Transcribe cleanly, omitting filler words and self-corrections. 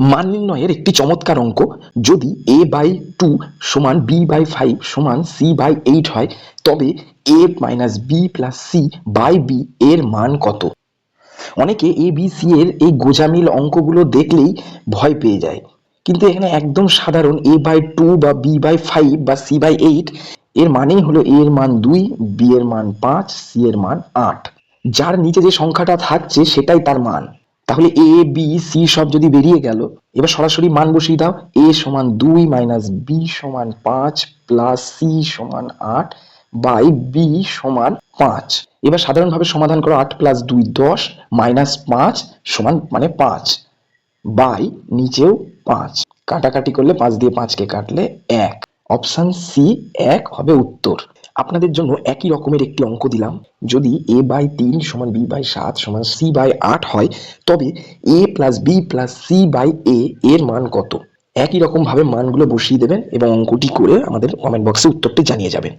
মান নির্ণয়ের একটি চমৎকার অঙ্ক। যদি a/2 সমান b/5 সমান c/8 হয়, তবে a - b + c/b এর মান কত? অনেকে a b c এর এই গোঁজামিল অঙ্কগুলো দেখলেই ভয় পেয়ে যায়, কিন্তু এখানে একদম সাধারণ a/2 বা b/5 বা c/8 এর মানেই হলো a এর মান 2, b এর মান 5, c এর মান 8। যার নিচে যে সংখ্যাটা থাকছে সেটাই তার মান। তাহলে a b c সব যদি বেরিয়ে গেল, এবার সরাসরি মান বসিয়ে দাও। a সমান 2 - b সমান 5 প্লাস c সমান 8 বাই b সমান 5। এবার সাধারণভাবে সমাধান করো। 8 + 2 10 -5 সমান মানে 5 বাই নিচেও 5, কাটাকাটি করলে 5 দিয়ে 5কে কাটলে 1। অপশন সি 1 হবে উত্তর। আপনাদের জন্য একই রকমের একটি অঙ্ক দিলাম। যদি a/3 সমান b/7 সমান c/8 হয়, তবে a + b + c/a এর মান কত? একই রকম ভাবে মানগুলো বসিয়ে দেবেন এবং অঙ্কটি করে আমাদের কমেন্ট বক্সে উত্তরটি জানিয়ে যাবেন।